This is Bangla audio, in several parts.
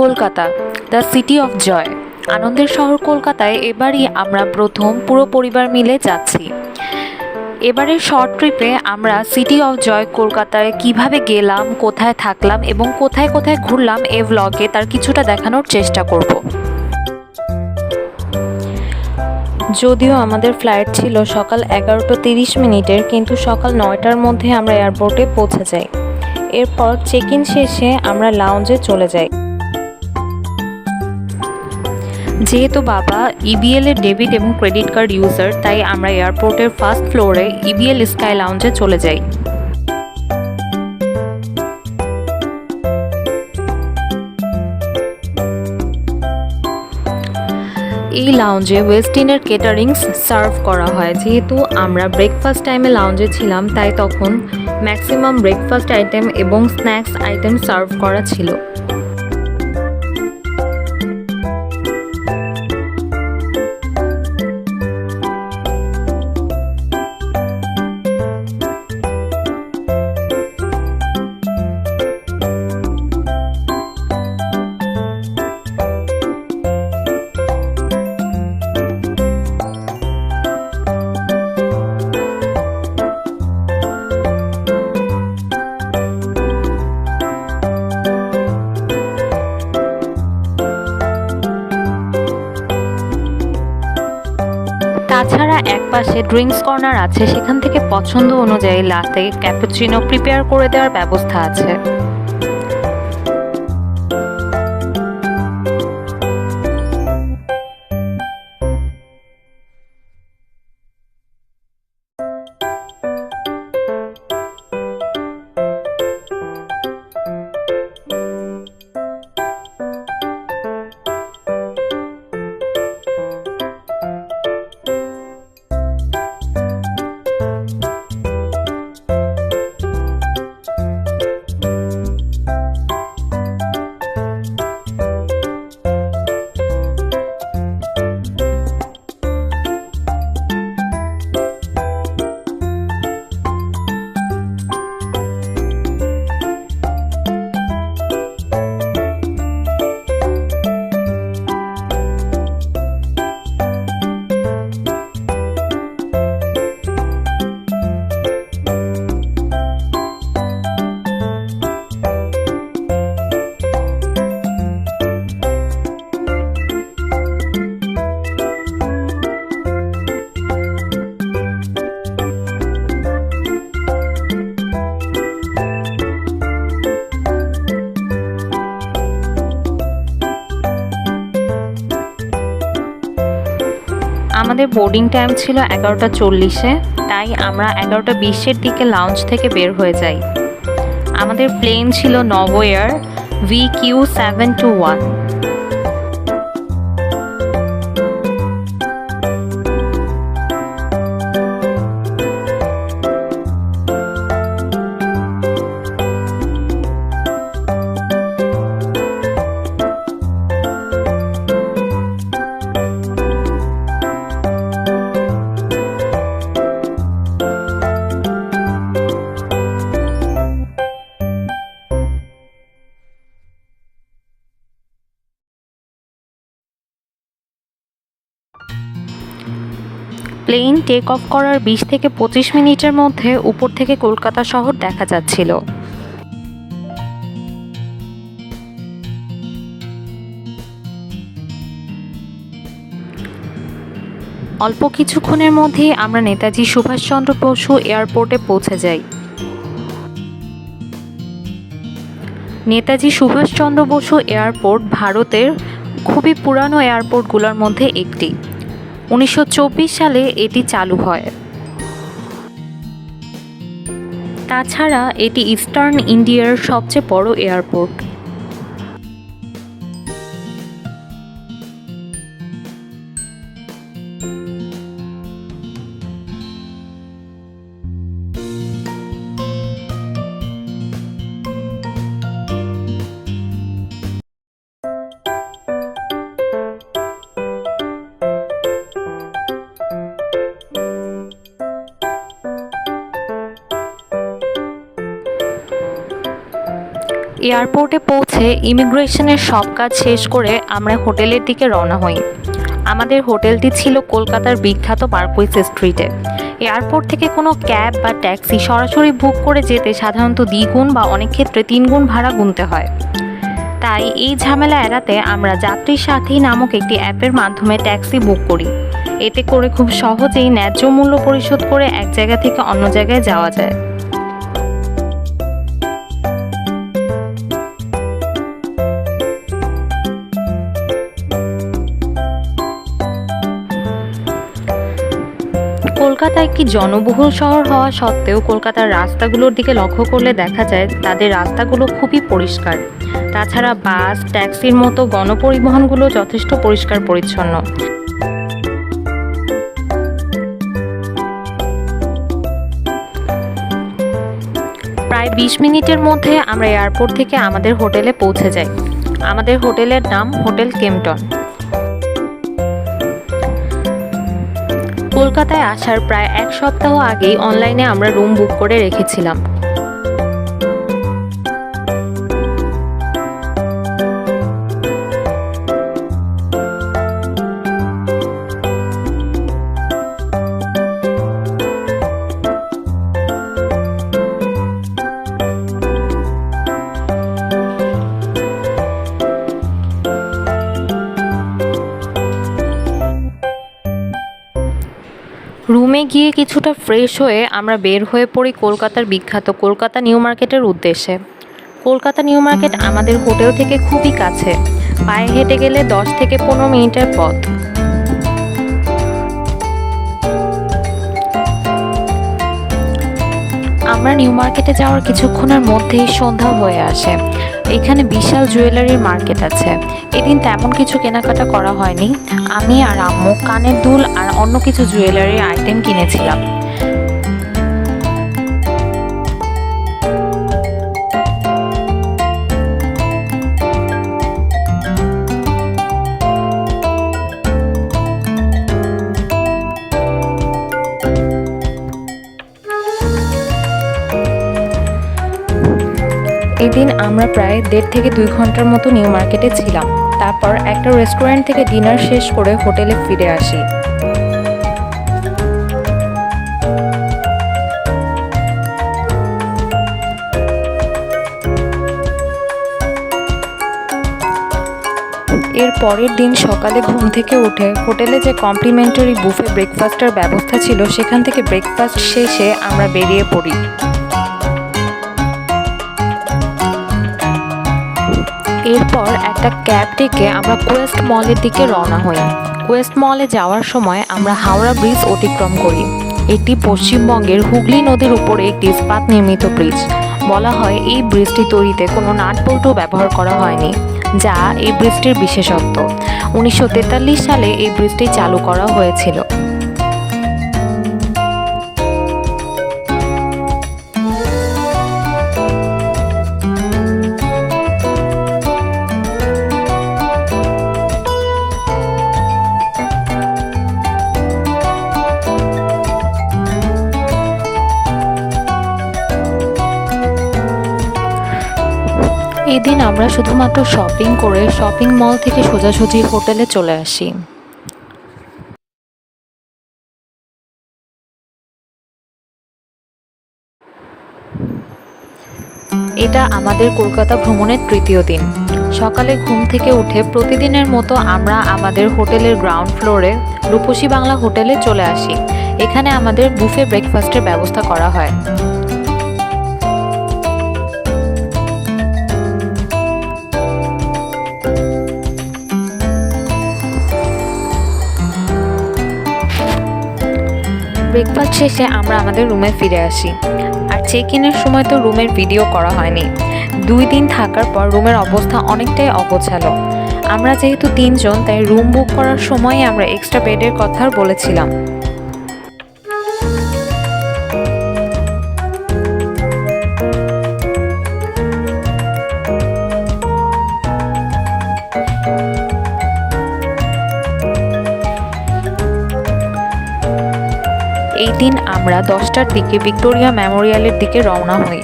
Kolkata, the city of joy. আনন্দের শহর কলকাতায় এবারই আমরা প্রথম পুরো পরিবার মিলে যাচ্ছি। এবারের শর্ট ট্রিপে আমরা সিটি অফ জয় কলকাতায় কিভাবে গেলাম, কোথায় থাকলাম এবং কোথায় কোথায় ঘুরলাম এই ভ্লগে তার কিছুটা দেখানোর চেষ্টা করব। যদিও আমাদের ফ্লাইট ছিল সকাল 11:30 কিন্তু সকাল 9টার মধ্যে আমরা এয়ারপোর্টে পৌঁছে যাই। এরপর চেক ইন শেষে আমরা লাউঞ্জে চলে যাই। যেহেতু বাবা ইবিএল এর ডেবিট এবং ক্রেডিট কার্ড ইউজার, তাই আমরা এয়ারপোর্টের ফার্স্ট ফ্লোরে ইবিএল স্কাই লাউঞ্জে চলে যাই। এই লাউঞ্জে ওয়েস্টিনের কেটারিংস সার্ভ করা হয়। যেহেতু আমরা ব্রেকফাস্ট টাইমে লাউঞ্জে ছিলাম, তাই তখন ম্যাক্সিমাম ব্রেকফাস্ট আইটেম এবং স্ন্যাক্স আইটেম সার্ভ করা ছিল। তাছাড়া একপাশে ড্রিঙ্কস কর্নার আছে, সেখান থেকে পছন্দ অনুযায়ী লাতে, ক্যাপুচিনো প্রিপেয়ার করে দেওয়ার ব্যবস্থা আছে। আমাদের বোর্ডিং টাইম ছিল 11:40-এ, তাই আমরা 11:20-এর দিকে লাউঞ্জ থেকে বের হয়ে যাই। আমাদের প্লেন ছিল Novo Air VQ721। Plane take off করার 20 থেকে 25 মিনিটের মধ্যে উপর থেকে কলকাতা শহর দেখা যাচ্ছিল। অল্প কিছুক্ষণের মধ্যে আমরা নেতাজি সুভাষচন্দ্র বসু এয়ারপোর্টে পৌঁছে যাই। নেতাজি সুভাষচন্দ্র বসু এয়ারপোর্ট ভারতের খুবই পুরানো এয়ারপোর্টগুলোর মধ্যে একটি। 1924 সালে এটি চালু হয়। তাছাড়া এটি ইস্টার্ন ইন্ডিয়ার সবচেয়ে বড় এয়ারপোর্ট। এয়ারপোর্টে পৌঁছে ইমিগ্রেশনের সব কাজ শেষ করে আমরা হোটেলের দিকে রওনা হই। আমাদের হোটেলটি ছিল কলকাতার বিখ্যাত মার্কুইস স্ট্রিটে। এয়ারপোর্ট থেকে কোনো ক্যাব বা ট্যাক্সি সরাসরি বুক করে যেতে সাধারণত দ্বিগুণ বা অনেক ক্ষেত্রে 3 গুণ ভাড়া গুনতে হয়। তাই এই ঝামেলা এড়াতে আমরা যাত্রী সাথী নামক একটি অ্যাপের মাধ্যমে ট্যাক্সি বুক করি। এতে করে খুব সহজেই ন্যায্য মূল্য পরিশোধ করে এক জায়গা থেকে অন্য জায়গায় যাওয়া যায়। কলকাতা একটি জনবহুল শহর হওয়া সত্ত্বেও কলকাতার রাস্তাগুলোর দিকে লক্ষ্য করলে দেখা যায় তাদের রাস্তাগুলো খুবই পরিষ্কার। তাছাড়া বাস, ট্যাক্সির মতো গণপরিবহনগুলো যথেষ্ট পরিষ্কার পরিচ্ছন্ন। প্রায় 20 মিনিটের মধ্যে আমরা এয়ারপোর্ট থেকে আমাদের হোটেলে পৌঁছে যাই। আমাদের হোটেলের নাম হোটেল কেম্পটন। কলকাতায় আসার প্রায় 1 সপ্তাহ আগেই অনলাইনে আমরা রুম বুক করে রেখেছিলাম। রুমে গিয়ে কিছুটা ফ্রেশ হয়ে আমরা বের হয়ে পড়ি কলকাতার বিখ্যাত কলকাতা নিউ মার্কেটের উদ্দেশ্যে। কলকাতা নিউ মার্কেট আমাদের হোটেল থেকে খুবই কাছে, পায়ে হেঁটে গেলে 10 থেকে 15 মিনিটের পথ। আমরা নিউ মার্কেটে যাওয়ার কিছুক্ষণের মধ্যেই সন্ধ্যা হয়ে আসে। এখানে বিশাল জুয়েলারির মার্কেট আছে। এদিন তেমন কিছু কেনাকাটা করা হয়নি। আমি আর আম্মু কানের দুল আর অন্য কিছু জুয়েলারির আইটেম কিনেছিলাম। এদিন আমরা প্রায় 1.5 থেকে 2 ঘন্টার মতো নিউ মার্কেটে ছিলাম। তারপর একটা রেস্টুরেন্ট থেকে ডিনার শেষ করে হোটেলে ফিরে আসি। এর পরের দিন সকালে ঘুম থেকে উঠে হোটেলে যে কমপ্লিমেন্টারি বুফে ব্রেকফাস্টের ব্যবস্থা ছিল সেখান থেকে ব্রেকফাস্ট শেষে আমরা বেরিয়ে পড়ি। এরপর একটা ক্যাব ডেকে আমরা কোয়েস্ট মলের দিকে রওনা হই। কোয়েস্ট মলে যাওয়ার সময় আমরা হাওড়া ব্রিজ অতিক্রম করি। এটি পশ্চিমবঙ্গের হুগলি নদীর উপরে একটি ইস্পাত নির্মিত ব্রিজ। বলা হয় এই ব্রিজটি তৈরিতে কোনো নাট বল্টু ব্যবহার করা হয়নি, যা এই ব্রিজটির বিশেষত্ব। 1943 সালে এই ব্রিজটি চালু করা হয়েছিল। এদিন আমরা শুধুমাত্র শপিং করে শপিং মল থেকে সোজাসুজি হোটেলে চলে আসি। এটা আমাদের কলকাতা ভ্রমণের তৃতীয় দিন। সকালে ঘুম থেকে উঠে প্রতিদিনের মতো আমরা আমাদের হোটেলের গ্রাউন্ড ফ্লোরে রূপসী বাংলা হোটেলে চলে আসি। এখানে আমাদের বুফে ব্রেকফাস্টের ব্যবস্থা করা হয়। ব্রেকফাস্ট শেষে আমরা আমাদের রুমে ফিরে আসি। আর চেক ইনের সময় তো রুমের ভিডিও করা হয়নি। 2 দিন থাকার পর রুমের অবস্থা অনেকটাই অগোছালো। আমরা যেহেতু 3 জন, তাই রুম বুক করার সময় আমরা এক্সট্রা বেডের কথা বলেছিলাম। এই দিন আমরা 10টার দিকে ভিক্টোরিয়া মেমোরিয়ালের দিকে রওনা হই।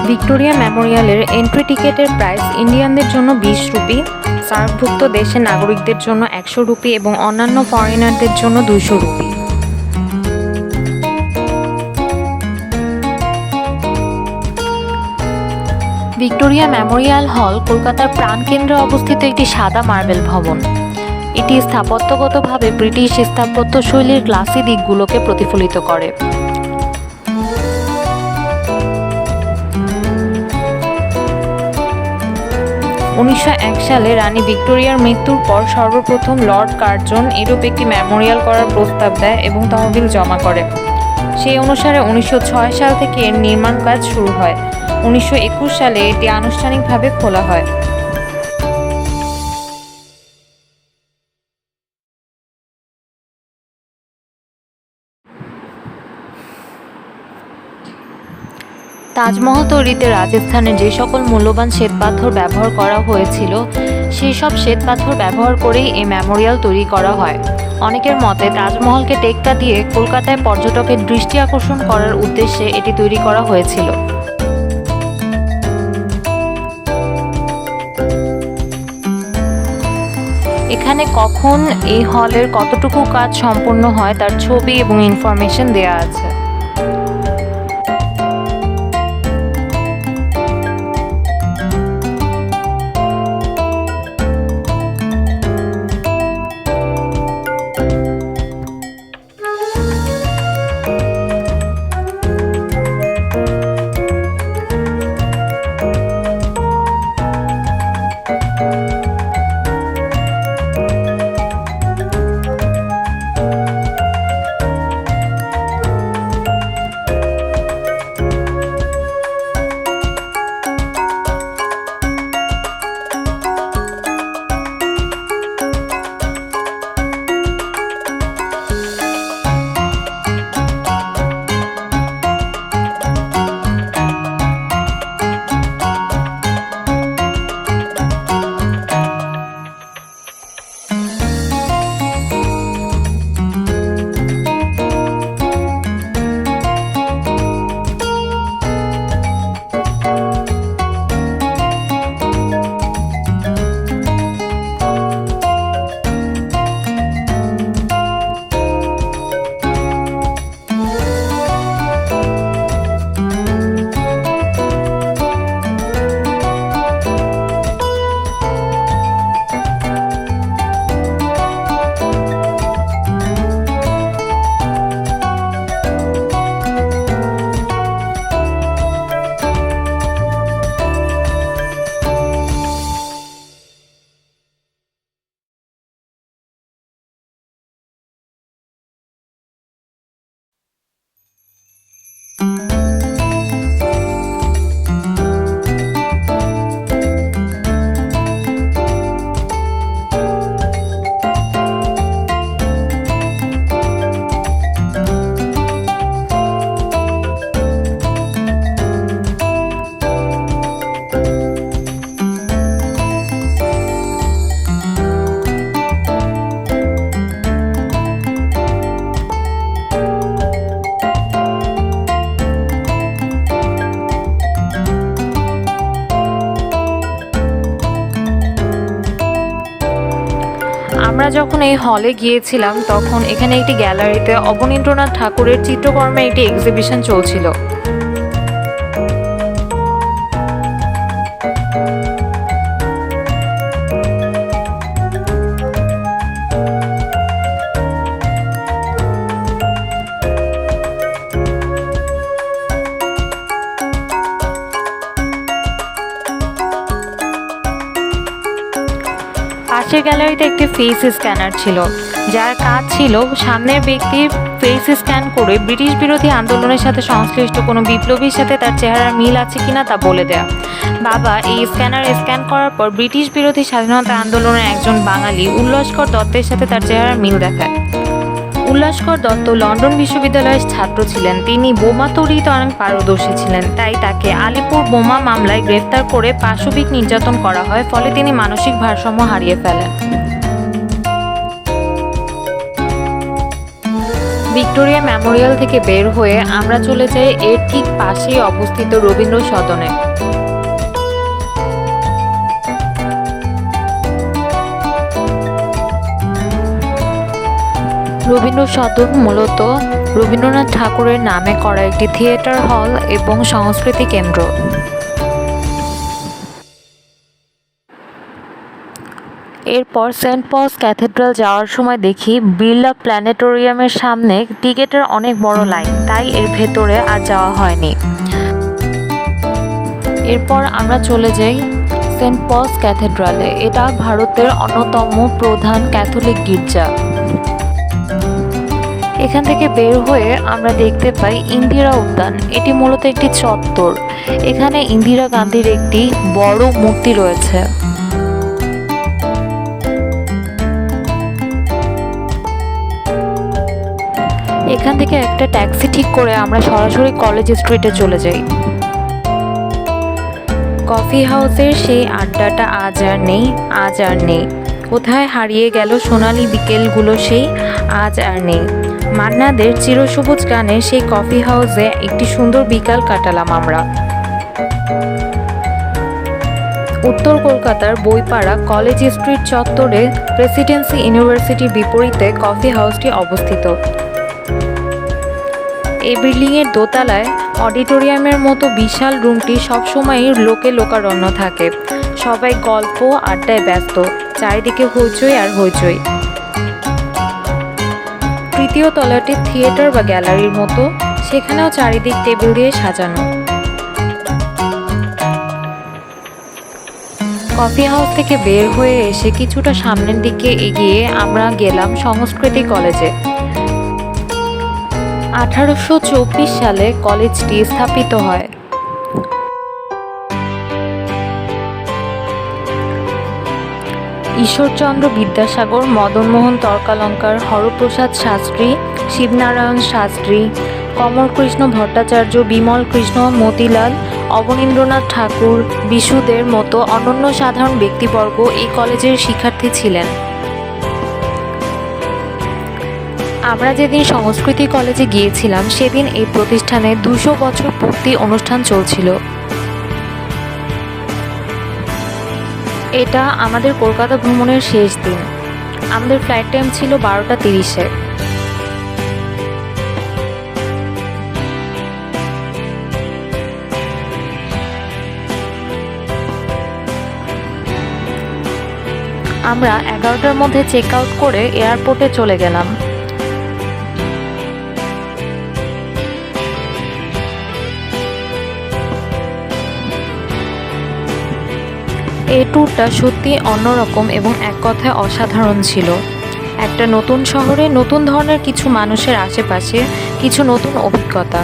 ভিক্টোরিয়া মেমোরিয়ালের এন্ট্রি টিকিটের প্রাইস ইন্ডিয়ানদের জন্য 20 রুপি, সার্কভুক্ত দেশের নাগরিকদের জন্য 100 রুপি এবং অন্যান্য ফরেনারদের জন্য 200 রুপি। ভিক্টোরিয়া মেমোরিয়াল হল কলকাতার প্রাণকেন্দ্রে অবস্থিত একটি সাদা মার্বেল ভবন। এটি স্থাপত্যগতভাবে ব্রিটিশ স্থাপত্য শৈলীর ক্লাসি দিকগুলোকে প্রতিফলিত করে। 1901 সালে রানী ভিক্টোরিয়ার মৃত্যুর পর সর্বপ্রথম লর্ড কার্জন এরূপ একটি মেমোরিয়াল করার প্রস্তাব দেয় এবং তহবিল জমা করে। সেই অনুসারে 1906 সাল থেকে এর নির্মাণ কাজ শুরু হয়। 1921 সালে এটি আনুষ্ঠানিকভাবে খোলা হয়। তাজমহল তৈরিতে রাজস্থানের যে সকল মূল্যবান শ্বেতপাথর ব্যবহার করা হয়েছিল সেই সব শ্বেতপাথর ব্যবহার করেই এই মেমোরিয়াল তৈরি করা হয়। অনেকের মতে তাজমহলকে টেক্কা দিয়ে কলকাতায় পর্যটকের দৃষ্টি আকর্ষণ করার উদ্দেশ্যে এটি তৈরি করা হয়েছিল। এখানে কখন এই হলের কতটুকু কাজ সম্পন্ন হয় তার ছবি এবং ইনফরমেশন দেয়া আছে। আমরা যখন এই হলে গিয়েছিলাম তখন এখানে একটি গ্যালারিতে অবনীন্দ্রনাথ ঠাকুরের চিত্রকর্মের একটি এক্সিবিশন চলছিল। পাশের গ্যালারিতে একটি ফেস স্ক্যানার ছিল, যার কাজ ছিল সামনের ব্যক্তির ফেস স্ক্যান করে ব্রিটিশ বিরোধী আন্দোলনের সাথে সংশ্লিষ্ট কোনো বিপ্লবীর সাথে তার চেহারার মিল আছে কিনা তা বলে দেয়া। বাবা এই স্ক্যানার স্ক্যান করার পর ব্রিটিশ বিরোধী স্বাধীনতা আন্দোলনের একজন বাঙালি উল্লাসকর দত্তের সাথে তার চেহারার মিল দেখায়। উল্লাসকর দত্ত লন্ডন বিশ্ববিদ্যালয়ের ছাত্র ছিলেন। তিনি বোমা তৈরিতে অনেক পারদর্শী ছিলেন, তাই তাকে আলিপুর বোমা মামলায় গ্রেফতার করে পাশবিক নির্যাতন করা হয়, ফলে তিনি মানসিক ভারসাম্য হারিয়ে ফেলেন। ভিক্টোরিয়া মেমোরিয়াল থেকে বের হয়ে আমরা চলে যাই এর ঠিক পাশেই অবস্থিত রবীন্দ্র সদনে। রবীন্দ্র সদন মূলত রবীন্দ্রনাথ ঠাকুরের নামে করা একটি থিয়েটার হল এবং সংস্কৃতি কেন্দ্র। এরপর সেন্ট পলস ক্যাথেড্রাল যাওয়ার সময় দেখি বিড়লা প্ল্যানেটোরিয়ামের সামনে টিকিটের অনেক বড় লাইন, তাই এর ভেতরে আর যাওয়া হয়নি। এরপর আমরা চলে যাই সেন্ট পলস ক্যাথেড্রালে। এটা ভারতের অন্যতম প্রধান ক্যাথলিক গির্জা। এখান থেকে বের হয়ে আমরা দেখতে পাই ইন্দিরা উদ্যান। এটি মূলত একটি চত্বর। এখানে ইন্দিরা গান্ধীর একটি বড় মূর্তি রয়েছে। এখান থেকে একটা ট্যাক্সি ঠিক করে আমরা সরাসরি কলেজ স্ট্রিটে চলে যাই। কফি হাউসের সেই আড্ডাটা আজ আর নেই। কোথায় হারিয়ে গেল সোনালি বিকেলগুলো, সেই আজ আর নেই। মান্নাদের চিরসবুজ গানে সেই কফি হাউসে একটি সুন্দর বিকাল কাটালাম আমরা। উত্তর কলকাতার বইপাড়া কলেজ স্ট্রিট চত্বরে প্রেসিডেন্সি ইউনিভার্সিটির বিপরীতে কফি হাউসটি অবস্থিত। এই বিল্ডিংয়ের দোতলায় অডিটোরিয়ামের মতো বিশাল রুমটি সবসময়ই লোকে লোকারণ্য থাকে। সবাই গল্প আড্ডায় ব্যস্ত, চারিদিকে হইচই আর হইচই। তৃতীয় তলাটি থিয়েটার বা গ্যালারির মতো, সেখানেও চারিদিক টেবিল দিয়ে সাজানো। কফি হাউস থেকে বের হয়ে এসে কিছুটা সামনের দিকে এগিয়ে আমরা গেলাম সংস্কৃতি কলেজে। 1824 সালে কলেজটি স্থাপিত হয়। ঈশ্বরচন্দ্র বিদ্যাসাগর, মদনমোহন তর্কালঙ্কার, হরপ্রসাদ শাস্ত্রী, শিবনারায়ণ শাস্ত্রী, কমলকৃষ্ণ ভট্টাচার্য, বিমল কৃষ্ণ, মতিলাল, অবনীন্দ্রনাথ ঠাকুর, বিশুদের মতো অনন্য সাধারণ ব্যক্তিবর্গ এই কলেজের শিক্ষার্থী ছিলেন। আমরা যেদিন সংস্কৃতি কলেজে গিয়েছিলাম সেদিন এই প্রতিষ্ঠানে 200 বছর পূর্তি অনুষ্ঠান চলছিল। এটা আমাদের কলকাতা ভ্রমণের শেষ দিন। আমাদের ফ্লাইট টাইম ছিল 12:30-এ। আমরা 11টার মধ্যে চেক আউট করে এয়ারপোর্টে চলে গেলাম। এই ট্যুরটা সত্যি অন্যরকম এবং এক কথায় অসাধারণ ছিল। একটা নতুন শহরে নতুন ধরনের কিছু মানুষের আশেপাশে কিছু নতুন অভিজ্ঞতা।